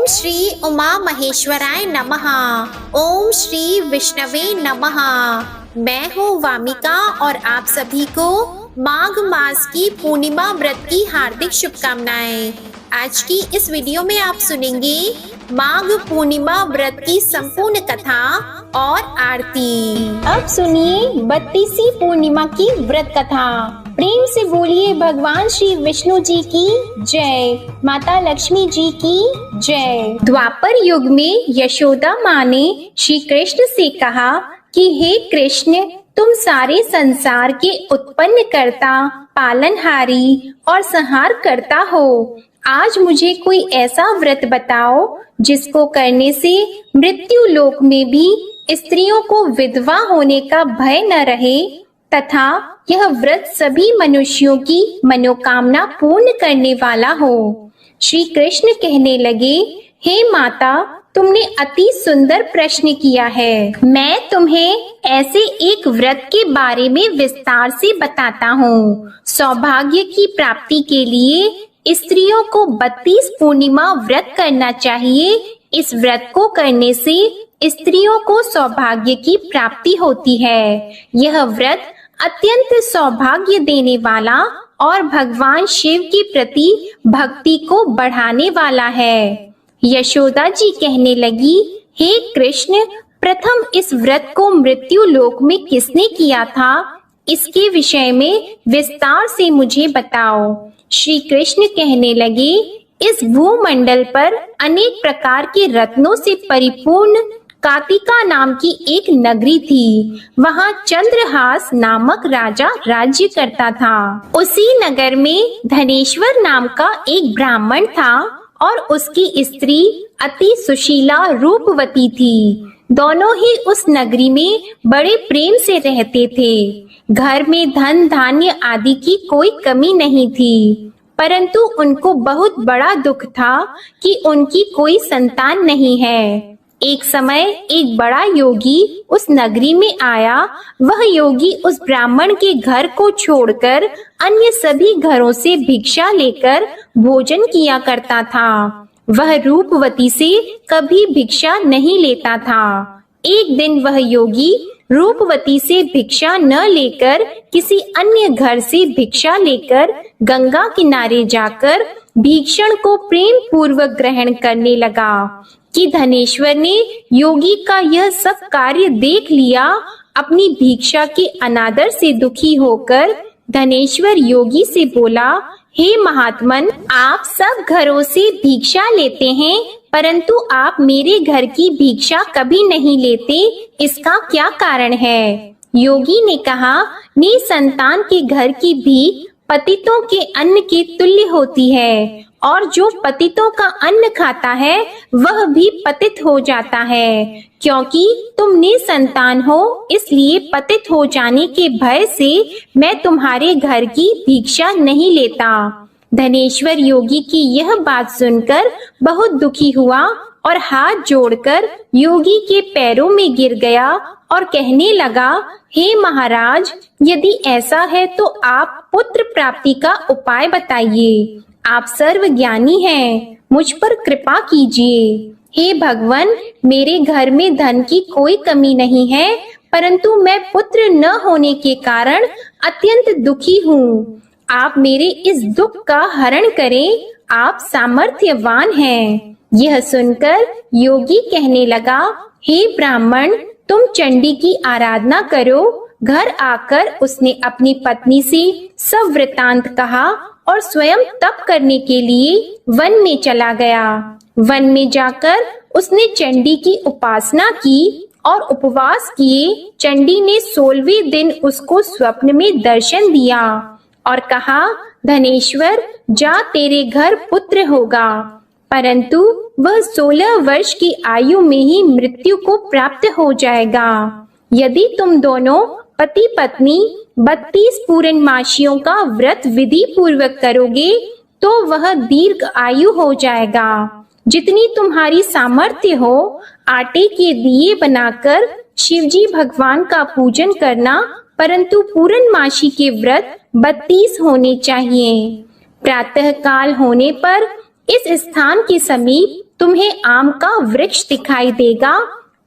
श्री उमा महेश्वराय नमः। ओम श्री विष्णवे नमः। मैं हूँ वामिका और आप सभी को माघ मास की पूर्णिमा व्रत की हार्दिक शुभकामनाएं। आज की इस वीडियो में आप सुनेंगे माघ पूर्णिमा व्रत की संपूर्ण कथा और आरती। अब सुनिए 32वीं पूर्णिमा की व्रत कथा। प्रेम से बोलिए भगवान श्री विष्णु जी की जय, माता लक्ष्मी जी की जय। द्वापर युग में यशोदा माँ ने श्री कृष्ण से कहा कि हे कृष्ण, तुम सारे संसार के उत्पन्न करता, पालनहारी और संहार करता हो। आज मुझे कोई ऐसा व्रत बताओ जिसको करने से मृत्यु लोक में भी स्त्रियों को विधवा होने का भय न रहे तथा यह व्रत सभी मनुष्यों की मनोकामना पूर्ण करने वाला हो। श्री कृष्ण कहने लगे, हे माता, तुमने अति सुंदर प्रश्न किया है। मैं तुम्हें ऐसे एक व्रत के बारे में विस्तार से बताता हूँ। सौभाग्य की प्राप्ति के लिए स्त्रियों को 32 पूर्णिमा व्रत करना चाहिए। इस व्रत को करने से स्त्रियों को सौभाग्य की प्राप्ति होती है। यह व्रत अत्यंत सौभाग्य देने वाला और भगवान शिव के प्रति भक्ति को बढ़ाने वाला है। यशोदा जी कहने लगी, हे कृष्ण, प्रथम इस व्रत को मृत्यु लोक में किसने किया था? इसके विषय में विस्तार से मुझे बताओ। श्री कृष्ण कहने लगे, इस भूमंडल पर अनेक प्रकार के रत्नों से परिपूर्ण कातिका नाम की एक नगरी थी। वहाँ चंद्रहास नामक राजा राज्य करता था। उसी नगर में धनेश्वर नाम का एक ब्राह्मण था और उसकी स्त्री अति सुशीला रूपवती थी। दोनों ही उस नगरी में बड़े प्रेम से रहते थे। घर में धन धान्य आदि की कोई कमी नहीं थी, परंतु उनको बहुत बड़ा दुख था कि उनकी कोई संतान नहीं है। एक समय एक बड़ा योगी उस नगरी में आया। वह योगी उस ब्राह्मण के घर को छोड़कर अन्य सभी घरों से भिक्षा लेकर भोजन किया करता था। वह रूपवती से कभी भिक्षा नहीं लेता था। एक दिन वह योगी रूपवती से भिक्षा न लेकर किसी अन्य घर से भिक्षा लेकर गंगा किनारे जाकर भीक्षण को प्रेम पूर्वक ग्रहण करने लगा कि धनेश्वर ने योगी का यह सब कार्य देख लिया। अपनी भिक्षा के अनादर से दुखी होकर धनेश्वर योगी से बोला, हे महात्मन, आप सब घरों से भिक्षा लेते हैं, परंतु आप मेरे घर की भिक्षा कभी नहीं लेते, इसका क्या कारण है? योगी ने कहा, निसंतान के घर की भीख पतितों के अन्न के तुल्य होती है और जो पतितों का अन्न खाता है वह भी पतित हो जाता है। क्योंकि तुम निसंतान हो, इसलिए पतित हो जाने के भय से मैं तुम्हारे घर की भिक्षा नहीं लेता। धनेश्वर योगी की यह बात सुनकर बहुत दुखी हुआ और हाथ जोड़कर योगी के पैरों में गिर गया और कहने लगा, हे महाराज, यदि ऐसा है तो आप पुत्र प्राप्ति का उपाय बताइए। आप सर्वज्ञानी हैं, मुझ पर कृपा कीजिए। हे भगवान, मेरे घर में धन की कोई कमी नहीं है, परंतु मैं पुत्र न होने के कारण अत्यंत दुखी हूँ। आप मेरे इस दुख का हरण करें, आप सामर्थ्यवान हैं। यह सुनकर योगी कहने लगा, हे ब्राह्मण, तुम चंडी की आराधना करो। घर आकर उसने अपनी पत्नी से सब वृतांत कहा और स्वयं तप करने के लिए वन में चला गया। वन में जाकर उसने चंडी की उपासना की और उपवास किए। चंडी ने 16वें दिन उसको स्वप्न में दर्शन दिया और कहा, धनेश्वर, जा, तेरे घर पुत्र होगा। परंतु वह 16 वर्ष की आयु में ही मृत्यु को प्राप्त हो जाएगा। यदि तुम दोनों पति पत्नी 32 पूर्णमासियों का व्रत विधि पूर्वक करोगे तो वह दीर्घ आयु हो जाएगा। जितनी तुम्हारी सामर्थ्य हो, आटे के दिए बनाकर शिवजी भगवान का पूजन करना, परंतु पूर्णमासी के व्रत 32 होने चाहिए। प्रातः काल होने पर इस स्थान के समीप तुम्हें आम का वृक्ष दिखाई देगा।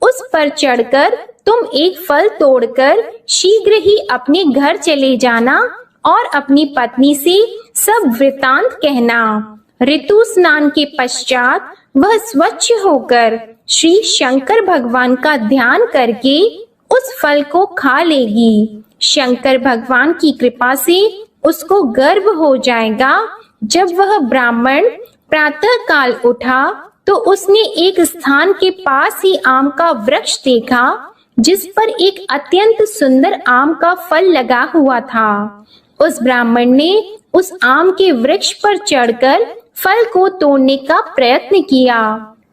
उस पर चढ़कर तुम एक फल तोड़कर शीघ्र ही अपने घर चले जाना और अपनी पत्नी से सब वृतांत कहना। ऋतु स्नान के पश्चात वह स्वच्छ होकर श्री शंकर भगवान का ध्यान करके उस फल को खा लेगी। शंकर भगवान की कृपा से उसको गर्भ हो जाएगा। जब वह ब्राह्मण प्रातः काल उठा तो उसने एक स्थान के पास ही आम का वृक्ष देखा, जिस पर एक अत्यंत सुंदर आम का फल लगा हुआ था। उस ब्राह्मण ने उस आम के वृक्ष पर चढ़कर फल को तोड़ने का प्रयत्न किया,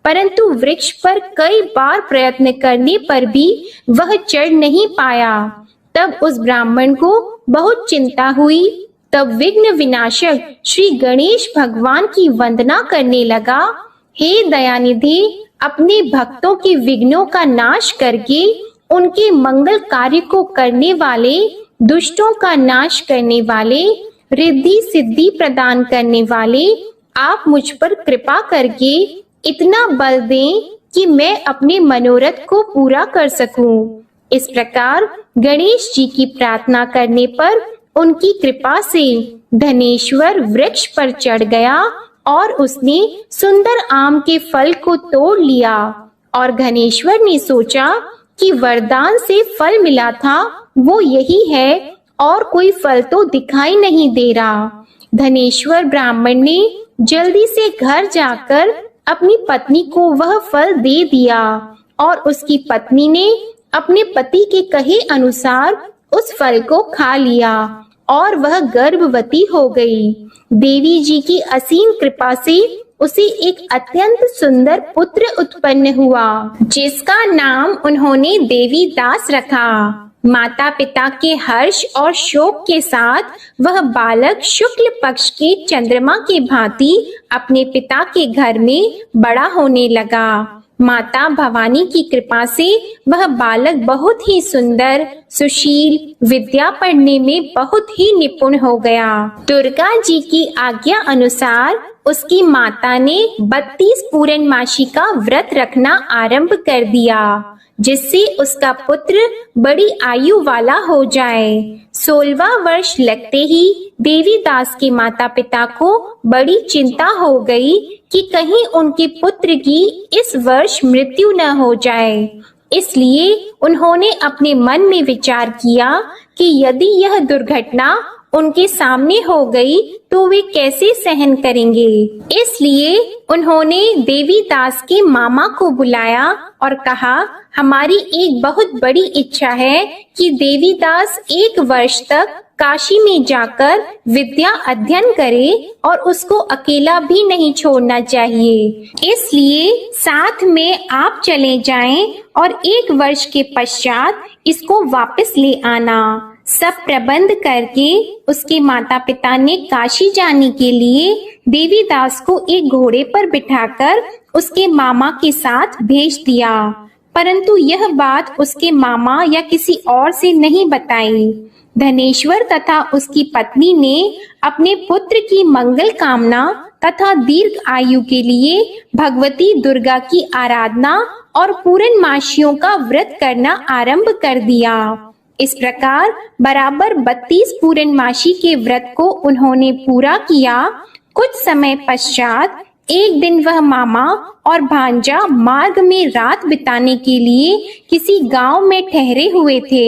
परंतु वृक्ष पर कई बार प्रयत्न करने पर भी वह चढ़ नहीं पाया। तब उस ब्राह्मण को बहुत चिंता हुई। तब विघ्न विनाशक श्री गणेश भगवान की वंदना करने लगा। हे दयानिधि, अपने भक्तों के विघ्नों का नाश करके उनके मंगल कार्य को करने वाले, दुष्टों का नाश करने वाले, रिद्धि सिद्धि प्रदान करने वाले, आप मुझ पर कृपा करके इतना बल दें कि मैं अपने मनोरथ को पूरा कर सकूं। इस प्रकार गणेश जी की प्रार्थना करने पर उनकी कृपा से धनेश्वर वृक्ष पर चढ़ गया और उसने सुंदर आम के फल को तोड़ लिया। और धनेश्वर ने सोचा कि वरदान से फल मिला था वो यही है और कोई फल तो दिखाई नहीं दे रहा। धनेश्वर ब्राह्मण ने जल्दी से घर जाकर अपनी पत्नी को वह फल दे दिया और उसकी पत्नी ने अपने पति के कहे अनुसार उस फल को खा लिया और वह गर्भवती हो गई। देवी जी की असीम कृपा से उसे एक अत्यंत सुंदर पुत्र उत्पन्न हुआ, जिसका नाम उन्होंने देवी दास रखा। माता पिता के हर्ष और शोक के साथ वह बालक शुक्ल पक्ष के चंद्रमा के भांति अपने पिता के घर में बड़ा होने लगा। माता भवानी की कृपा से वह बालक बहुत ही सुंदर, सुशील, विद्या पढ़ने में बहुत ही निपुण हो गया। दुर्गा जी की आज्ञा अनुसार उसकी माता ने 32 पूर्णमासी का व्रत रखना आरंभ कर दिया, जिससे उसका पुत्र बड़ी आयु वाला हो जाए। 16वां वर्ष लगते ही देवी दास के माता पिता को बड़ी चिंता हो गई कि कहीं उनके पुत्र की इस वर्ष मृत्यु न हो जाए। इसलिए उन्होंने अपने मन में विचार किया कि यदि यह दुर्घटना उनके सामने हो गई तो वे कैसे सहन करेंगे। इसलिए उन्होंने देवी दास के मामा को बुलाया और कहा, हमारी एक बहुत बड़ी इच्छा है कि देवी दास 1 वर्ष तक काशी में जाकर विद्या अध्ययन करे और उसको अकेला भी नहीं छोड़ना चाहिए। इसलिए साथ में आप चले जाएं और 1 वर्ष के पश्चात इसको वापस ले आना। सब प्रबंध करके उसके माता पिता ने काशी जाने के लिए देवी दास को एक घोड़े पर बिठाकर उसके मामा के साथ भेज दिया, परंतु यह बात उसके मामा या किसी और से नहीं बताई। धनेश्वर तथा उसकी पत्नी ने अपने पुत्र की मंगल कामना तथा दीर्घ आयु के लिए भगवती दुर्गा की आराधना और पूर्णमासियों का व्रत करना आरंभ कर दिया। इस प्रकार बराबर 32 पूर्णमासी के व्रत को उन्होंने पूरा किया। कुछ समय पश्चात एक दिन वह मामा और भांजा मार्ग में रात बिताने के लिए किसी गांव में ठहरे हुए थे।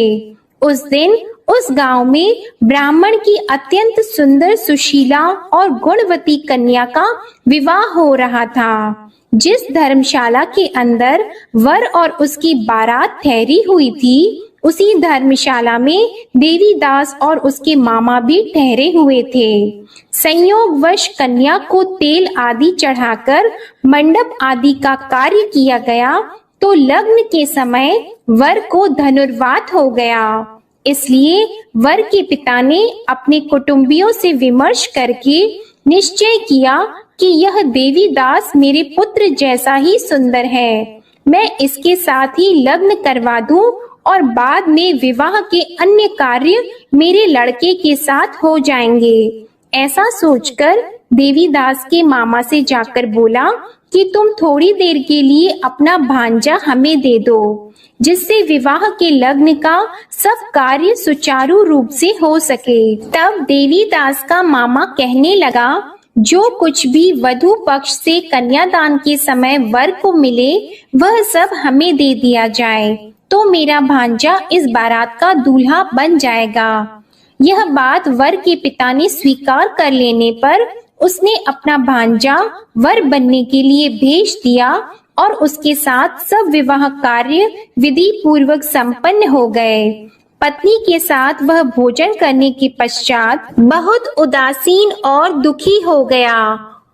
उस दिन उस गांव में ब्राह्मण की अत्यंत सुंदर, सुशीला और गुणवती कन्या का विवाह हो रहा था। जिस धर्मशाला के अंदर वर और उसकी बारात ठहरी हुई थी, उसी धर्मशाला में देवी दास और उसके मामा भी ठहरे हुए थे। संयोगवश कन्या को तेल आदि चढ़ाकर मंडप आदि का कार्य किया गया तो लग्न के समय वर को धनुर्वात हो गया। इसलिए वर के पिता ने अपने कुटुंबियों से विमर्श करके निश्चय किया कि यह देवी दास मेरे पुत्र जैसा ही सुंदर है, मैं इसके साथ ही लग्न करवा दूं और बाद में विवाह के अन्य कार्य मेरे लड़के के साथ हो जाएंगे। ऐसा सोचकर देवी दास के मामा से जाकर बोला कि तुम थोड़ी देर के लिए अपना भांजा हमें दे दो, जिससे विवाह के लग्न का सब कार्य सुचारू रूप से हो सके। तब देवीदास का मामा कहने लगा, जो कुछ भी वधू पक्ष से कन्यादान के समय वर को मिले वह सब हमें दे दिया जाए, तो मेरा भांजा इस बारात का दूल्हा बन जाएगा। यह बात वर के पिता ने स्वीकार कर लेने पर उसने अपना भांजा वर बनने के लिए भेज दिया और उसके साथ सब विवाह कार्य विधि पूर्वक संपन्न हो गए। पत्नी के साथ वह भोजन करने के पश्चात बहुत उदासीन और दुखी हो गया।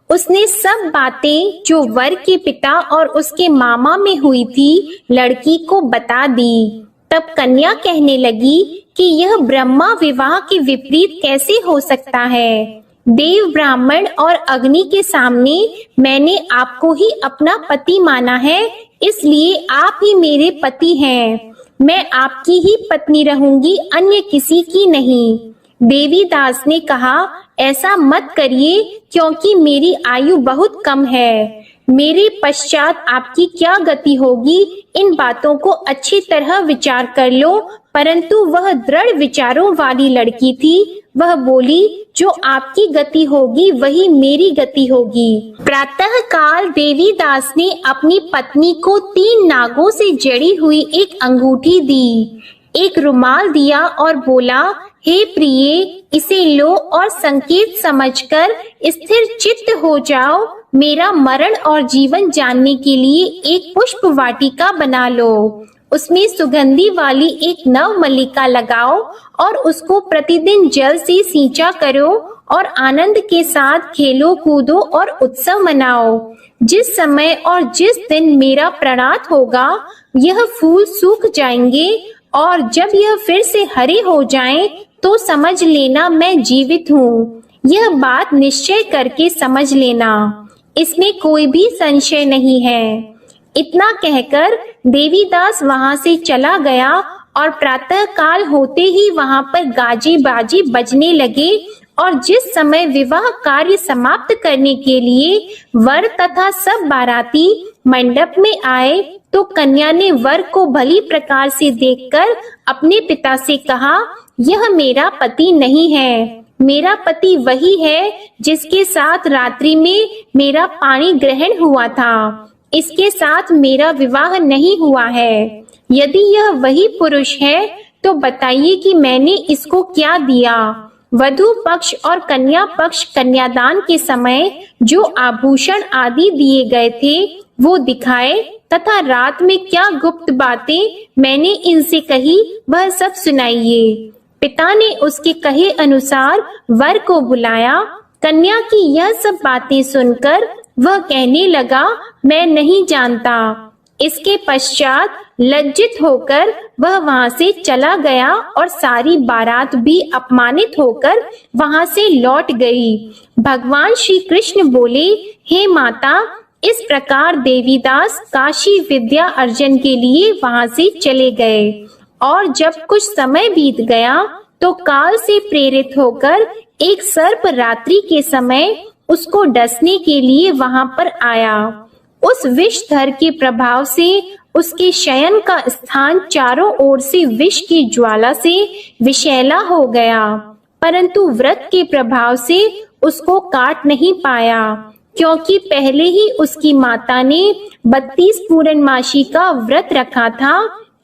उसने सब बातें जो वर के पिता और उसके मामा में हुई थी लड़की को बता दी। तब कन्या कहने लगी कि यह ब्रह्मा विवाह के विपरीत कैसे हो सकता है। देव, ब्राह्मण और अग्नि के सामने मैंने आपको ही अपना पति माना है, इसलिए आप ही मेरे पति हैं। मैं आपकी ही पत्नी रहूंगी, अन्य किसी की नहीं। देवीदास ने कहा, ऐसा मत करिए, क्योंकि मेरी आयु बहुत कम है। मेरे पश्चात आपकी क्या गति होगी, इन बातों को अच्छी तरह विचार कर लो। परंतु वह दृढ़ विचारों वाली लड़की थी। वह बोली, जो आपकी गति होगी वही मेरी गति होगी। प्रातः काल देवीदास ने अपनी पत्नी को 3 नागों से जड़ी हुई एक अंगूठी दी, एक रुमाल दिया और बोला, हे प्रिय, इसे लो और संकेत समझकर स्थिर चित्त हो जाओ। मेरा मरण और जीवन जानने के लिए एक पुष्प वाटिका बना लो। उसमें सुगंधी वाली एक नव मल्लिका लगाओ और उसको प्रतिदिन जल से सींचा करो और आनंद के साथ खेलो कूदो और उत्सव मनाओ। जिस समय और जिस दिन मेरा प्राणात होगा यह फूल सूख जाएंगे और जब यह फिर से हरे हो जाएं, तो समझ लेना मैं जीवित हूँ। यह बात निश्चय करके समझ लेना, इसमें कोई भी संशय नहीं है। इतना कहकर देवीदास वहां से चला गया और प्रातः काल होते ही वहां पर गाजे बाजे बजने लगे और जिस समय विवाह कार्य समाप्त करने के लिए वर तथा सब बाराती मंडप में आए, तो कन्या ने वर को भली प्रकार से देखकर अपने पिता से कहा, यह मेरा पति नहीं है। मेरा पति वही है जिसके साथ रात्रि में मेरा पानी ग्रहण हुआ था। इसके साथ मेरा विवाह नहीं हुआ है। यदि यह वही पुरुष है तो बताइए कि मैंने इसको क्या दिया। वधू पक्ष और कन्या पक्ष कन्यादान के समय जो आभूषण आदि दिए गए थे वो दिखाए तथा रात में क्या गुप्त बातें मैंने इनसे कही वह सब सुनाइए। पिता ने उसके कहे अनुसार वर को बुलाया। कन्या की यह सब बातें सुनकर वह कहने लगा, मैं नहीं जानता। इसके पश्चात लज्जित होकर वह वहां से चला गया और सारी बारात भी अपमानित होकर वहां से लौट गई। भगवान श्री कृष्ण बोले, हे माता, इस प्रकार देवीदास काशी विद्या अर्जन के लिए वहां से चले गए और जब कुछ समय बीत गया तो काल से प्रेरित होकर एक सर्प रात्रि के समय उसको डसने के लिए वहां पर आया। उस विषधर के प्रभाव से उसके शयन का स्थान चारों ओर से विष की ज्वाला से विषैला हो गया, परंतु व्रत के प्रभाव से उसको काट नहीं पाया, क्योंकि पहले ही उसकी माता ने 32 पूर्णमासी का व्रत रखा था।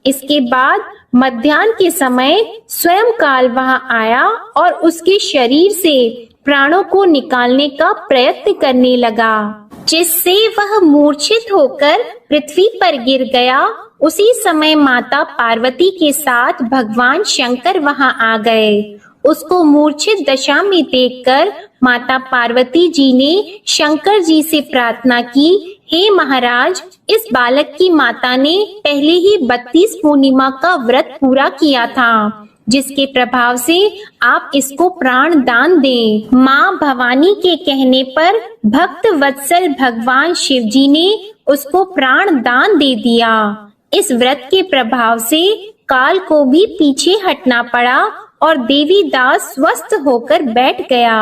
इसके बाद मध्याह्न के समय स्वयं काल वहां आया और उसके शरीर से प्राणों को निकालने का प्रयत्न करने लगा, जिससे वह मूर्छित होकर पृथ्वी पर गिर गया। उसी समय माता पार्वती के साथ भगवान शंकर वहां आ गए। उसको मूर्छित दशा में देखकर माता पार्वती जी ने शंकर जी से प्रार्थना की, हे महाराज, इस बालक की माता ने पहले ही 32 पूर्णिमा का व्रत पूरा किया था, जिसके प्रभाव से आप इसको प्राण दान दें। माँ भवानी के कहने पर भक्त वत्सल भगवान शिव जी ने उसको प्राण दान दे दिया। इस व्रत के प्रभाव से काल को भी पीछे हटना पड़ा और देवीदास स्वस्थ होकर बैठ गया।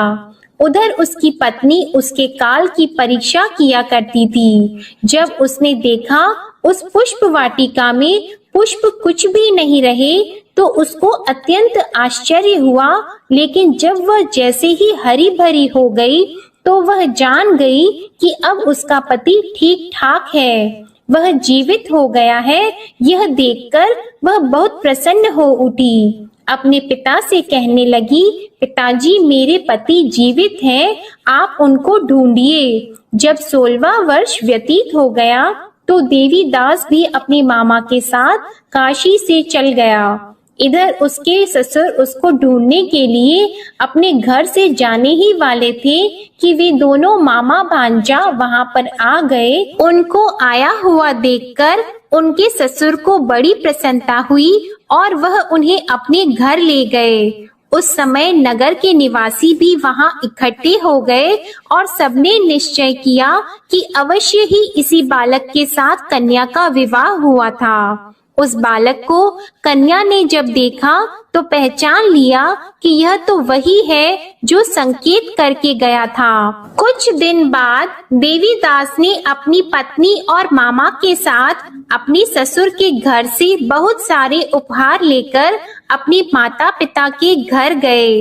उधर उसकी पत्नी उसके काल की परीक्षा किया करती थी। जब उसने देखा उस पुष्प वाटिका में पुष्प कुछ भी नहीं रहे तो उसको अत्यंत आश्चर्य हुआ, लेकिन जब वह जैसे ही हरी भरी हो गई तो वह जान गई कि अब उसका पति ठीक ठाक है, वह जीवित हो गया है। यह देखकर वह बहुत प्रसन्न हो उठी। अपने पिता से कहने लगी, पिताजी मेरे पति जीवित हैं, आप उनको ढूंढिए। जब 16वां वर्ष व्यतीत हो गया तो देवीदास भी अपने मामा के साथ काशी से चल गया। इधर उसके ससुर उसको ढूंढने के लिए अपने घर से जाने ही वाले थे कि वे दोनों मामा भांजा वहां पर आ गए। उनको आया हुआ देखकर उनके ससुर को बड़ी प्रसन्नता हुई और वह उन्हें अपने घर ले गए। उस समय नगर के निवासी भी वहां इकट्ठे हो गए और सबने निश्चय किया कि अवश्य ही इसी बालक के साथ कन्या का विवाह हुआ था। उस बालक को कन्या ने जब देखा तो पहचान लिया कि यह तो वही है जो संकेत करके गया था। कुछ दिन बाद देवीदास ने अपनी पत्नी और मामा के साथ अपने ससुर के घर से बहुत सारे उपहार लेकर अपने माता पिता के घर गए।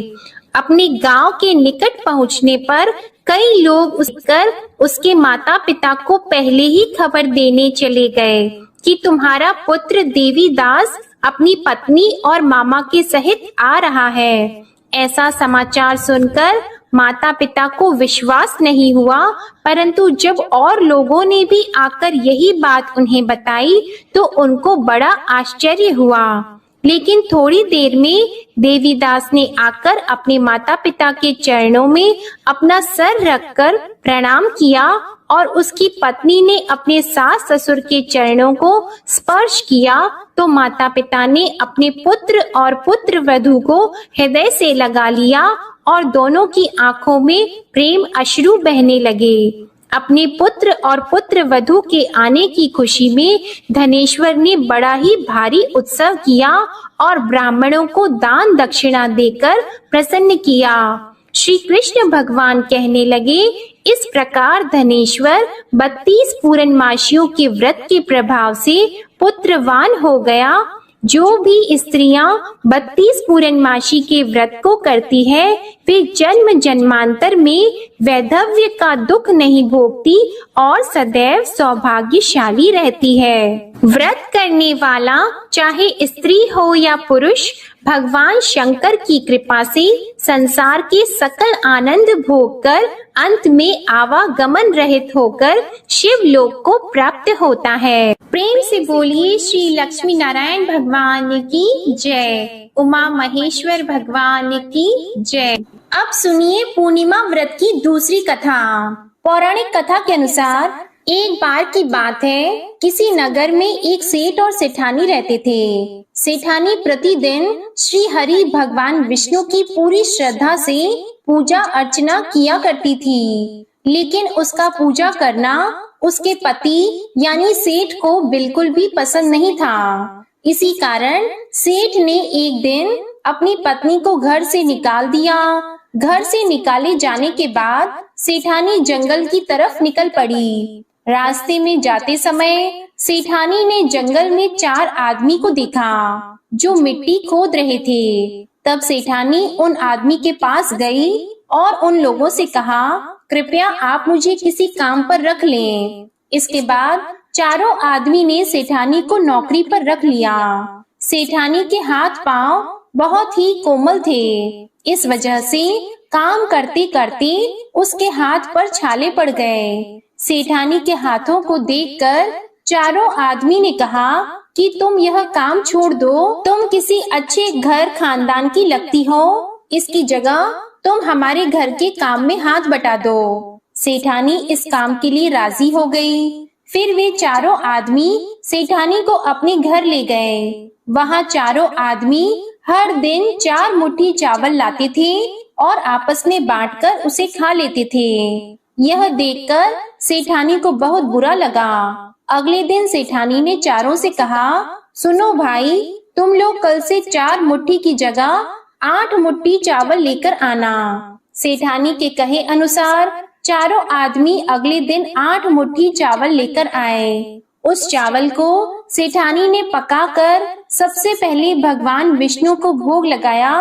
अपने गांव के निकट पहुंचने पर कई लोग उसके माता पिता को पहले ही खबर देने चले गए कि तुम्हारा पुत्र देवीदास अपनी पत्नी और मामा के सहित आ रहा है। ऐसा समाचार सुनकर माता पिता को विश्वास नहीं हुआ, परंतु जब और लोगों ने भी आकर यही बात उन्हें बताई तो उनको बड़ा आश्चर्य हुआ। लेकिन थोड़ी देर में देवीदास ने आकर अपने माता पिता के चरणों में अपना सर रखकर प्रणाम किया और उसकी पत्नी ने अपने सास ससुर के चरणों को स्पर्श किया तो माता पिता ने अपने पुत्र और पुत्र वधू को हृदय से लगा लिया और दोनों की आंखों में प्रेम अश्रु बहने लगे। अपने पुत्र और पुत्र वधू के आने की खुशी में धनेश्वर ने बड़ा ही भारी उत्सव किया और ब्राह्मणों को दान दक्षिणा देकर प्रसन्न किया। श्री कृष्ण भगवान कहने लगे, इस प्रकार धनेश्वर 32 पूर्णमासियों के व्रत के प्रभाव से पुत्रवान हो गया। जो भी स्त्रियां 32 पूर्णमासी के व्रत को करती है वे जन्म जन्मांतर में वैधव्य का दुख नहीं भोगती और सदैव सौभाग्यशाली रहती है। व्रत करने वाला चाहे स्त्री हो या पुरुष भगवान शंकर की कृपा से संसार के सकल आनंद भोग कर अंत में आवागमन रहित होकर शिव लोक को प्राप्त होता है। प्रेम से बोलिए श्री लक्ष्मी नारायण भगवान की जय, उमा महेश्वर भगवान की जय। अब सुनिए पूर्णिमा व्रत की दूसरी कथा। पौराणिक कथा के अनुसार एक बार की बात है, किसी नगर में एक सेठ और सेठानी रहते थे। सेठानी प्रतिदिन श्री हरि भगवान विष्णु की पूरी श्रद्धा से पूजा अर्चना किया करती थी, लेकिन उसका पूजा करना उसके पति यानी सेठ को बिल्कुल भी पसंद नहीं था। इसी कारण सेठ ने एक दिन अपनी पत्नी को घर से निकाल दिया। घर से निकाले जाने के बाद सेठानी जंगल की तरफ निकल पड़ी। रास्ते में जाते समय सेठानी ने जंगल में 4 आदमी को देखा जो मिट्टी खोद रहे थे। तब सेठानी उन आदमी के पास गई और उन लोगों से कहा, कृपया आप मुझे किसी काम पर रख लें। इसके बाद चारों आदमी ने सेठानी को नौकरी पर रख लिया। सेठानी के हाथ पांव बहुत ही कोमल थे, इस वजह से काम करते करते उसके हाथ पर छाले पड़ गए। सेठानी के हाथों को देखकर चारों आदमी ने कहा कि तुम यह काम छोड़ दो, तुम किसी अच्छे घर खानदान की लगती हो, इसकी जगह तुम हमारे घर के काम में हाथ बटा दो। सेठानी इस काम के लिए राजी हो गई। फिर वे चारों आदमी सेठानी को अपने घर ले गए। वहाँ चारों आदमी हर दिन 4 मुट्ठी चावल लाते थे और आपस में बांटकर उसे खा लेते थे। यह देखकर सेठानी को बहुत बुरा लगा। अगले दिन सेठानी ने चारों से कहा, सुनो भाई, तुम लोग कल से 4 मुट्ठी की जगह 8 मुट्ठी चावल लेकर आना। सेठानी के कहे अनुसार चारों आदमी अगले दिन 8 मुट्ठी चावल लेकर आए। उस चावल को सेठानी ने पकाकर सबसे पहले भगवान विष्णु को भोग लगाया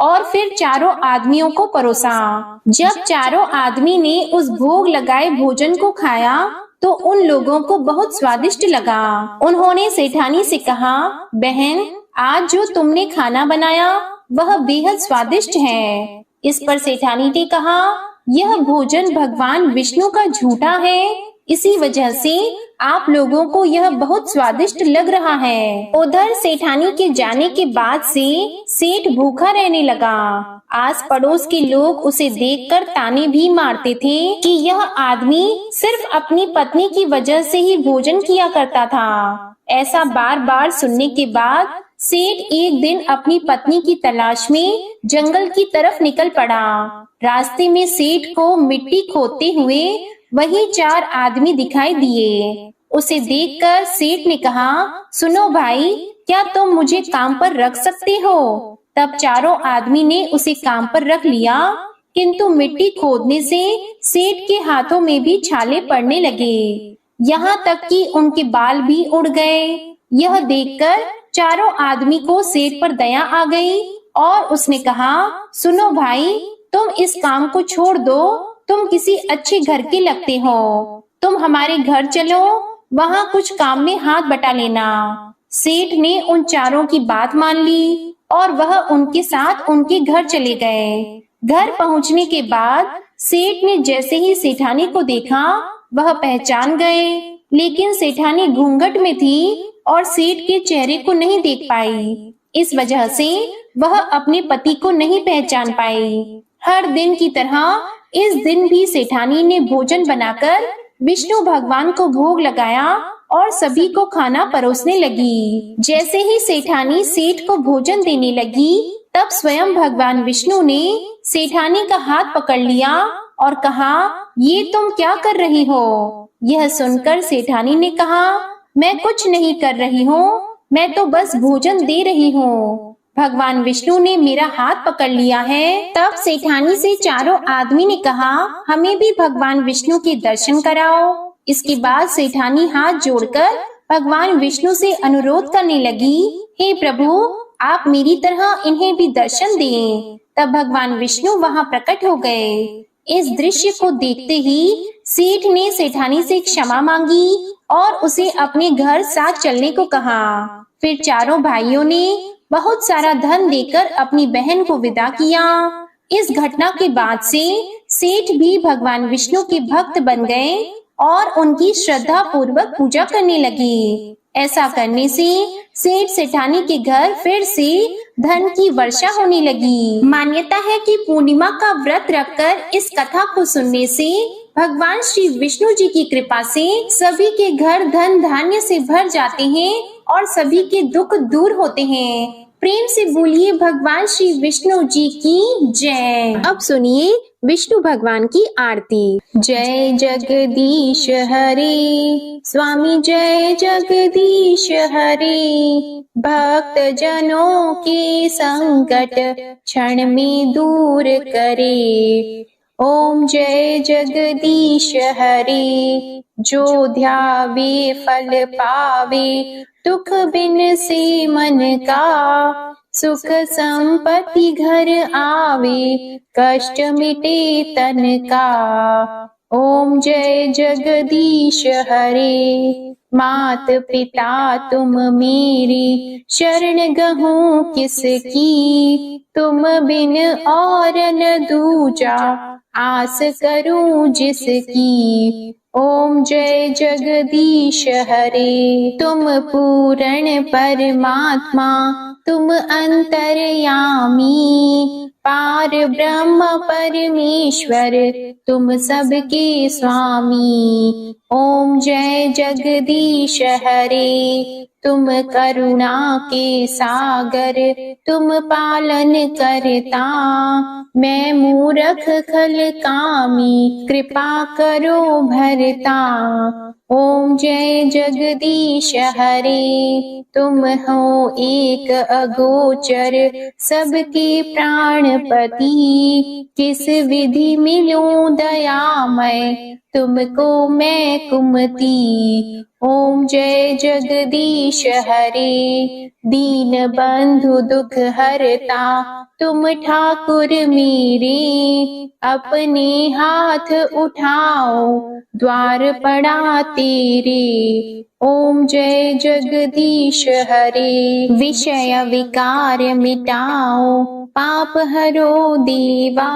और फिर चारों आदमियों को परोसा। जब चारों आदमी ने उस भोग लगाए भोजन को खाया तो उन लोगों को बहुत स्वादिष्ट लगा। उन्होंने सेठानी से कहा, बहन, आज जो तुमने खाना बनाया वह बेहद स्वादिष्ट है। इस पर सेठानी ने कहा, यह भोजन भगवान विष्णु का झूठा है, इसी वजह से आप लोगों को यह बहुत स्वादिष्ट लग रहा है। उधर सेठानी के जाने के बाद से सेठ भूखा रहने लगा। आस पड़ोस के लोग उसे देखकर ताने भी मारते थे कि यह आदमी सिर्फ अपनी पत्नी की वजह से ही भोजन किया करता था। ऐसा बार बार सुनने के बाद सेठ एक दिन अपनी पत्नी की तलाश में जंगल की तरफ निकल पड़ा। रास्ते में सेठ को मिट्टी खोदते हुए वही 4 आदमी दिखाई दिए। उसे देखकर सेठ ने कहा, सुनो भाई, क्या तुम मुझे काम पर रख सकते हो? तब चारों आदमी ने उसे काम पर रख लिया, किंतु मिट्टी खोदने से सेठ के हाथों में भी छाले पड़ने लगे, यहाँ तक कि उनके बाल भी उड़ गए। यह देखकर चारों आदमी को सेठ पर दया आ गई और उसने कहा, सुनो भाई, तुम इस काम को छोड़ दो, तुम किसी अच्छे घर के लगते हो, तुम हमारे घर चलो, वहाँ कुछ काम में हाथ बटा लेना। सेठ ने उन चारों की बात मान ली और वह उनके साथ उनके घर चले गए। घर पहुँचने के बाद सेठ ने जैसे ही सेठानी को देखा वह पहचान गए, लेकिन सेठानी घूंघट में थी और सेठ के चेहरे को नहीं देख पाई। इस वजह से वह अपने पति को नहीं पहचान पाई। हर दिन की तरह इस दिन भी सेठानी ने भोजन बनाकर विष्णु भगवान को भोग लगाया और सभी को खाना परोसने लगी। जैसे ही सेठानी सेठ को भोजन देने लगी, तब स्वयं भगवान विष्णु ने सेठानी का हाथ पकड़ लिया और कहा, ये तुम क्या कर रही हो? यह सुनकर सेठानी ने कहा, मैं कुछ नहीं कर रही हूँ, मैं तो बस भोजन दे रही हूँ। भगवान विष्णु ने मेरा हाथ पकड़ लिया है। तब सेठानी से चारों आदमी ने कहा, हमें भी भगवान विष्णु के दर्शन कराओ। इसके बाद सेठानी हाथ जोड़कर भगवान विष्णु से अनुरोध करने लगी, हे प्रभु, आप मेरी तरह इन्हें भी दर्शन दें। तब भगवान विष्णु वहाँ प्रकट हो गए। इस दृश्य को देखते ही सेठ ने सेठानी से क्षमा मांगी और उसे अपने घर साथ चलने को कहा। फिर चारों भाइयों ने बहुत सारा धन देकर अपनी बहन को विदा किया। इस घटना के बाद से सेठ भी भगवान विष्णु के भक्त बन गए और उनकी श्रद्धा पूर्वक पूजा करने लगे। ऐसा करने से सेठ सेठानी के घर फिर से धन की वर्षा होने लगी। मान्यता है कि पूर्णिमा का व्रत रखकर इस कथा को सुनने से भगवान श्री विष्णु जी की कृपा से सभी के घर धन धान्य से भर जाते हैं और सभी के दुख दूर होते हैं। प्रेम से बोलिए भगवान श्री विष्णु जी की जय। अब सुनिए विष्णु भगवान की आरती। जय जगदीश हरे स्वामी, जय जगदीश हरे, भक्त जनों के संकट क्षण में दूर करे। ओम जय जगदीश हरे, जो ध्यावे फल पावे, दुख बिन से मन का, सुख संपत्ति घर आवे, कष्ट मिटे तन का। ओम जय जगदीश हरे, मात पिता तुम मेरी, शरण गहूं किसकी, तुम बिन और न दूजा, आस करूं जिसकी। ओम जय जगदीश हरे, तुम पूर्ण परमात्मा, तुम अंतर्यामी, पार ब्रह्म परमेश्वर, तुम सबके स्वामी। ओम जय जगदीश हरे, तुम करुणा के सागर, तुम पालन करता, मैं मूर्ख खल कामी, कृपा करो भरता। ओम जय जगदीश हरे, तुम हो एक अगोचर, सबके प्राण गणपति, किस विधि मिलूं दयामय, तुमको मैं कुमति। ओम जय जगदीश हरे, दीन बंधु दुख हरता, तुम ठाकुर मेरे, अपने हाथ उठाओ, द्वार पड़ा तेरे। ओम जय जगदीश हरे, विषय विकार मिटाओ, पाप हरो देवा,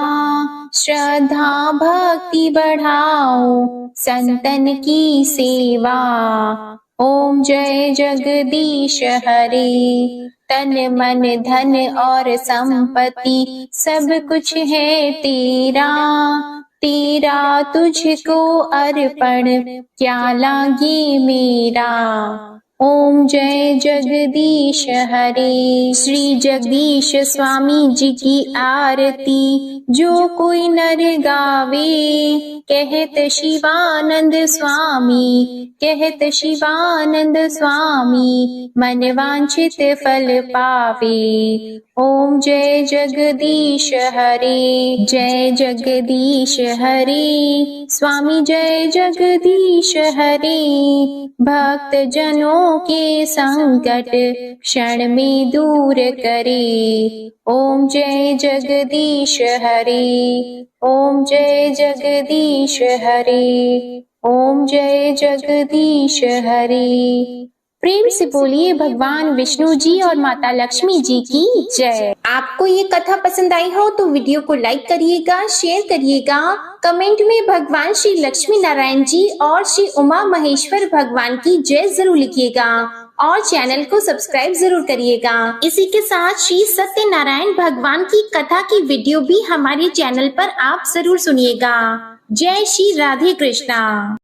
श्रद्धा भक्ति बढ़ाओ, संतन की सेवा। ओम जय जगदीश हरे, तन मन धन और संपत्ति सब कुछ है तेरा, तेरा तुझको अर्पण क्या लागे मेरा। ओम जय जगदीश हरे, श्री जगदीश स्वामी जी की आरती जो कोई नर गावे, कहत शिवानंद स्वामी, कहत शिवानंद स्वामी, मन वांछित फल पावे। ओम जय जगदीश हरे, जय जगदीश हरे, स्वामी जय जगदीश हरे, भक्त जनों के संकट क्षण में दूर करे। ओम जय जगदीश हरे, ओम जय जगदीश हरे, ओम जय जगदीश हरे। प्रेम से बोलिए भगवान विष्णु जी और माता लक्ष्मी जी की जय। आपको ये कथा पसंद आई हो तो वीडियो को लाइक करिएगा, शेयर करिएगा, कमेंट में भगवान श्री लक्ष्मी नारायण जी और श्री उमा महेश्वर भगवान की जय जरूर लिखिएगा और चैनल को सब्सक्राइब जरूर करिएगा। इसी के साथ श्री सत्यनारायण भगवान की कथा की वीडियो भी हमारे चैनल पर आप जरूर सुनिएगा। जय श्री राधे कृष्णा।